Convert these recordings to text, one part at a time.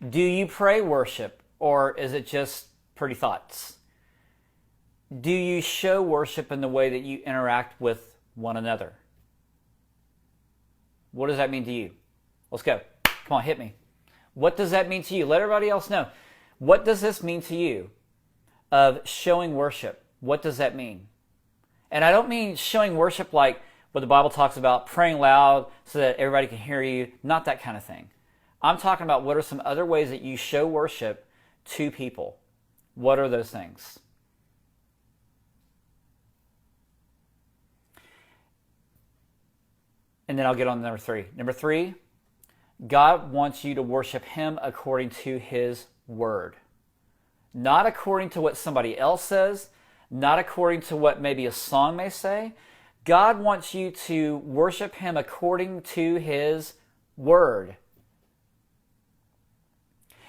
Do you pray worship, or is it just pretty thoughts? Do you show worship in the way that you interact with one another? What does that mean to you? Let's go. Come on, hit me. What does that mean to you? Let everybody else know. What does this mean to you of showing worship? What does that mean? And I don't mean showing worship like what the Bible talks about, praying loud so that everybody can hear you, not that kind of thing. I'm talking about what are some other ways that you show worship to people. What are those things? And then I'll get on to number 3. Number 3, God wants you to worship Him according to His Word. Not according to what somebody else says, not according to what maybe a song may say. God wants you to worship Him according to His Word.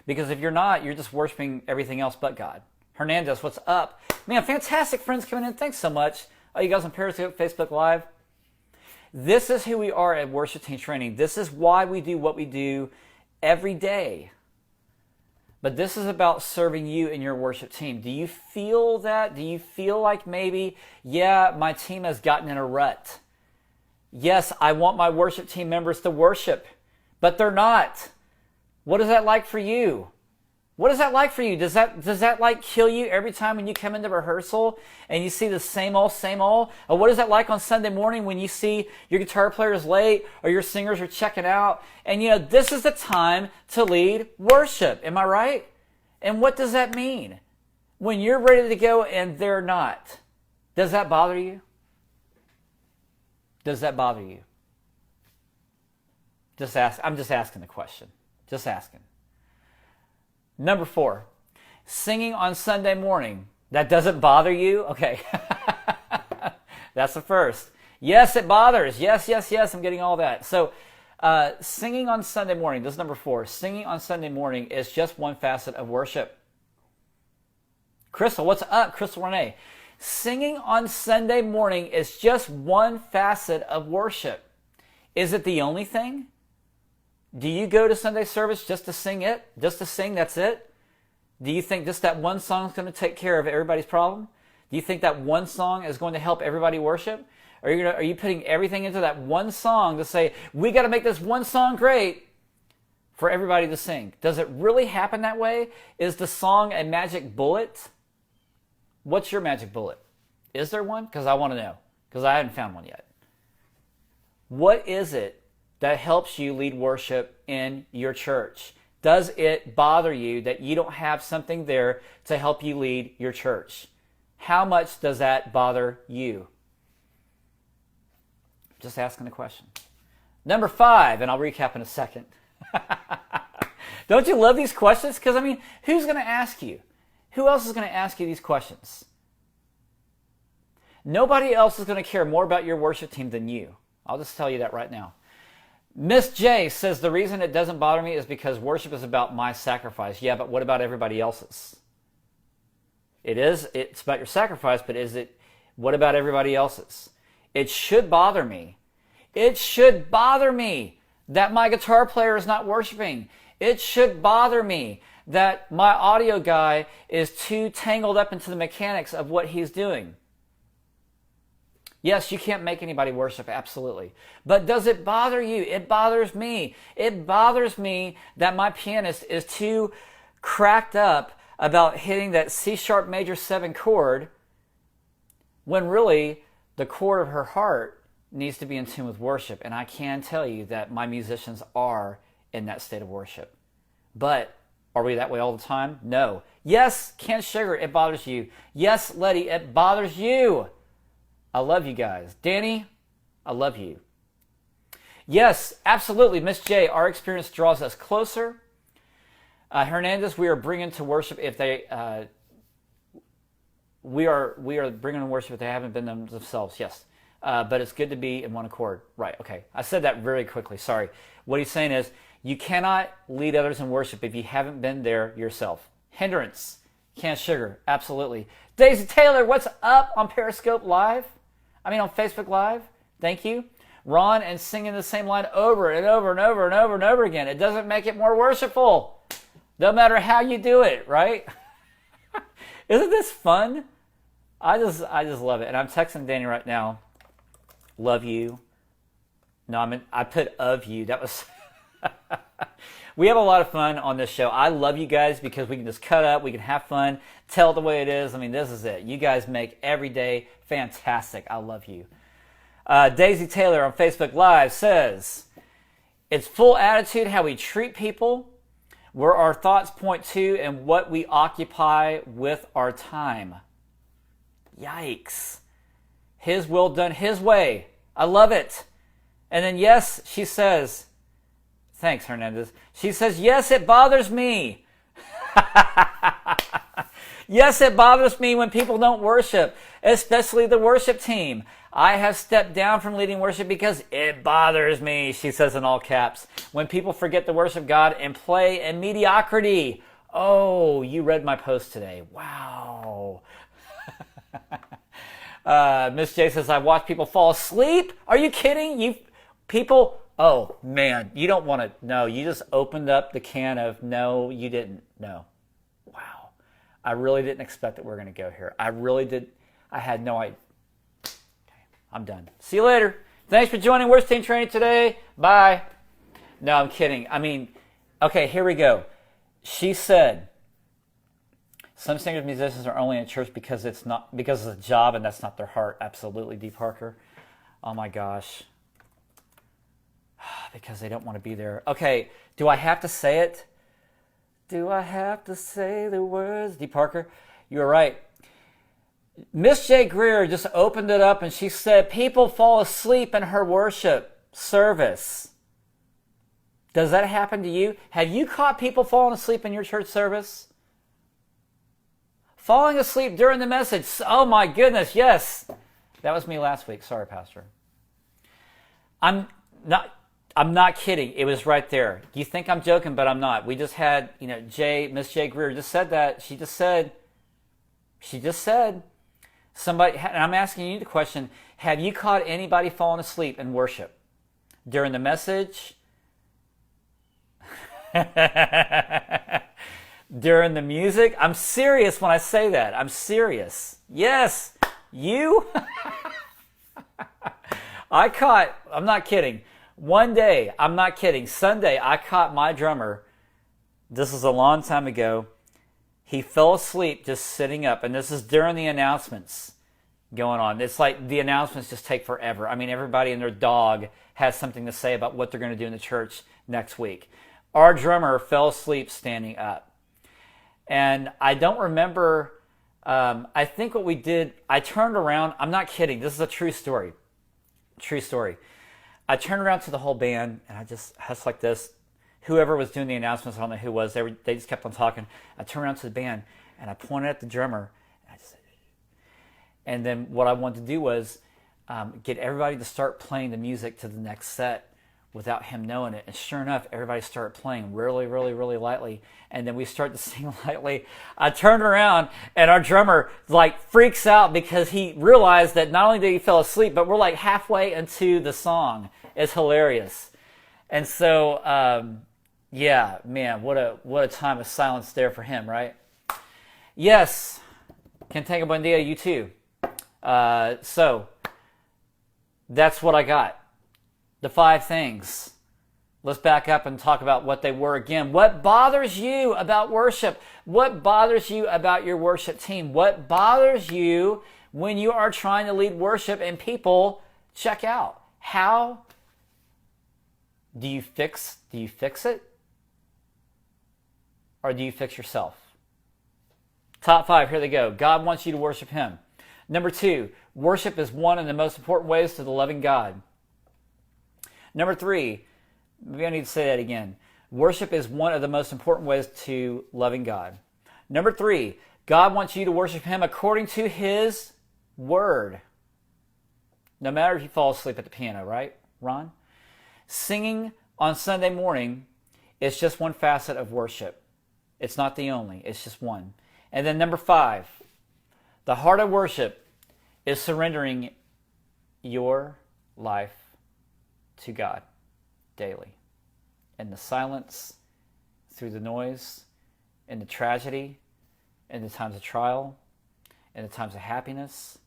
Because if you're not, you're just worshiping everything else but God. Hernandez, what's up? Man, fantastic friends coming in. Thanks so much. Oh, you guys on Periscope, Facebook Live? This is who we are at Worship Team Training. This is why we do what we do every day. But this is about serving you and your worship team. Do you feel that? Do you feel like maybe, yeah, my team has gotten in a rut? Yes, I want my worship team members to worship, but they're not. What is that like for you? What is that like for you? Does that like kill you every time when you come into rehearsal and you see the same old, same old? Or what is that like on Sunday morning when you see your guitar player is late or your singers are checking out? And you know, this is the time to lead worship. Am I right? And what does that mean? When you're ready to go and they're not, does that bother you? Does that bother you? I'm just asking the question. Just asking. Number 4, singing on Sunday morning. That doesn't bother you? Okay. That's the first. Yes, it bothers. Yes, I'm getting all that. So singing on Sunday morning, this is number 4. Singing on Sunday morning is just one facet of worship. Crystal, what's up? Crystal Renee. Singing on Sunday morning is just one facet of worship. Is it the only thing? Do you go to Sunday service just to sing it? Just to sing, that's it? Do you think just that one song is going to take care of everybody's problem? Do you think that one song is going to help everybody worship? Are you putting everything into that one song to say, we got to make this one song great for everybody to sing? Does it really happen that way? Is the song a magic bullet? What's your magic bullet? Is there one? Because I want to know. Because I haven't found one yet. What is it that helps you lead worship in your church? Does it bother you that you don't have something there to help you lead your church? How much does that bother you? Just asking a question. Number 5, and I'll recap in a second. Don't you love these questions? Because, I mean, who's going to ask you? Who else is going to ask you these questions? Nobody else is going to care more about your worship team than you. I'll just tell you that right now. Miss J says the reason it doesn't bother me is because worship is about my sacrifice. Yeah, but what about everybody else's? It's about your sacrifice, but what about everybody else's? It should bother me. It should bother me that my guitar player is not worshiping. It should bother me that my audio guy is too tangled up into the mechanics of what he's doing. Yes, you can't make anybody worship, absolutely. But does it bother you? It bothers me. It bothers me that my pianist is too cracked up about hitting that C sharp major 7 chord when really the chord of her heart needs to be in tune with worship. And I can tell you that my musicians are in that state of worship. But are we that way all the time? No. Yes, Ken Sugar, it bothers you. Yes, Letty, it bothers you. I love you guys. Danny, I love you. Yes, absolutely, Miss J, our experience draws us closer. Hernandez, we are bringing to worship if they, we are bringing to worship if they haven't been themselves, yes. But it's good to be in one accord. Right, okay. I said that very quickly, sorry. What he's saying is, you cannot lead others in worship if you haven't been there yourself. Hindrance, Can Sugar, absolutely. Daisy Taylor, what's up on Periscope Live? On Facebook Live. Thank you. Ron, and singing the same line over and over and over and over and over again. It doesn't make it more worshipful. No matter how you do it, right? Isn't this fun? I just love it. And I'm texting Danny right now. Love you. No, I put of you. That was... We have a lot of fun on this show. I love you guys because we can just cut up, we can have fun, tell it the way it is. I mean, this is it. You guys make every day fantastic. I love you. Daisy Taylor on Facebook Live says, it's full attitude how we treat people, where our thoughts point to, and what we occupy with our time. Yikes. His will done his way. I love it. And then yes, she says, thanks, Hernandez. She says, yes, it bothers me. Yes, it bothers me when people don't worship, especially the worship team. I have stepped down from leading worship because it bothers me, she says in all caps, when people forget to worship God and play in mediocrity. Oh, you read my post today. Wow. Miss J says, I watch people fall asleep. Are you kidding? People... Oh, man, you don't want to... No, you just opened up the can of no, you didn't. No. Wow. I really didn't expect that we're going to go here. I really did. I had no idea. Okay, I'm done. See you later. Thanks for joining Worst Team Training today. Bye. No, I'm kidding. I mean, okay, here we go. She said, some singers and musicians are only in church because it's a job and that's not their heart. Absolutely, Dee Parker. Oh, my gosh. Because they don't want to be there. Okay, do I have to say it? Do I have to say the words? Dee Parker, you're right. Miss J. Greer just opened it up and she said, people fall asleep in her worship service. Does that happen to you? Have you caught people falling asleep in your church service? Falling asleep during the message. Oh my goodness, yes. That was me last week. Sorry, Pastor. I'm not kidding. It was right there. You think I'm joking, but I'm not. We just had, Miss J. Greer just said that. She just said, somebody, and I'm asking you the question, have you caught anybody falling asleep in worship during the message? During the music? I'm serious when I say that. I'm serious. Yes. You? I'm not kidding. One day, I'm not kidding, Sunday, I caught my drummer, this is a long time ago, he fell asleep just sitting up, and this is during the announcements going on. It's like the announcements just take forever. I mean, everybody and their dog has something to say about what they're going to do in the church next week. Our drummer fell asleep standing up. And I don't remember, I think what we did, I turned around, I'm not kidding, this is a true story. True story. I turned around to the whole band, and I just like this. Whoever was doing the announcements, I don't know who it was, they just kept on talking. I turned around to the band, and I pointed at the drummer. And then what I wanted to do was get everybody to start playing the music to the next set without him knowing it. And sure enough, everybody started playing really, really, really lightly. And then we started to sing lightly. I turned around, and our drummer freaks out because he realized that not only did he fall asleep, but we're halfway into the song. It's hilarious. And so, yeah, man, what a time of silence there for him, right? Yes, Cantenga Buen Dia, you too. So, that's what I got. The 5 things. Let's back up and talk about what they were again. What bothers you about worship? What bothers you about your worship team? What bothers you when you are trying to lead worship and people check out? How do you fix it? Or do you fix yourself? Top 5, here they go. God wants you to worship Him. Number 2, worship is one of the most important ways to the loving God. Number 3, maybe I need to say that again. Worship is one of the most important ways to loving God. Number 3, God wants you to worship Him according to His Word. No matter if you fall asleep at the piano, right, Ron? Singing on Sunday morning is just one facet of worship. It's not the only. It's just one. And then number 5, the heart of worship is surrendering your life to God daily. In the silence, through the noise, in the tragedy, in the times of trial, in the times of happiness.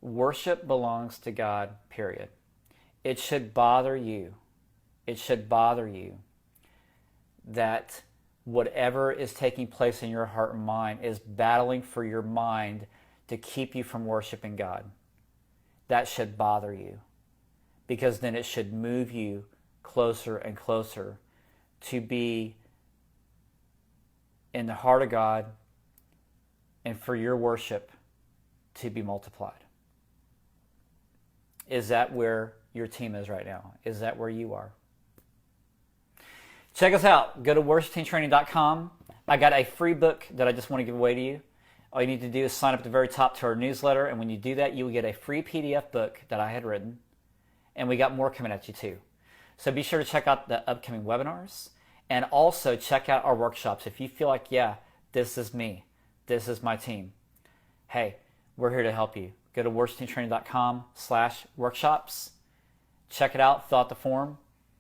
Worship belongs to God, period. It should bother you. It should bother you that whatever is taking place in your heart and mind is battling for your mind to keep you from worshiping God. That should bother you, because then it should move you closer and closer to be in the heart of God and for your worship to be multiplied. Is that where your team is right now? Is that where you are? Check us out. Go to worshipteamtraining.com. I got a free book that I just want to give away to you. All you need to do is sign up at the very top to our newsletter, and when you do that, you will get a free PDF book that I had written, and we got more coming at you too. So be sure to check out the upcoming webinars, and also check out our workshops. If you feel like, yeah, this is me, this is my team, hey, we're here to help you. Go to worshipteamtraining.com/workshops. Check it out, fill out the form,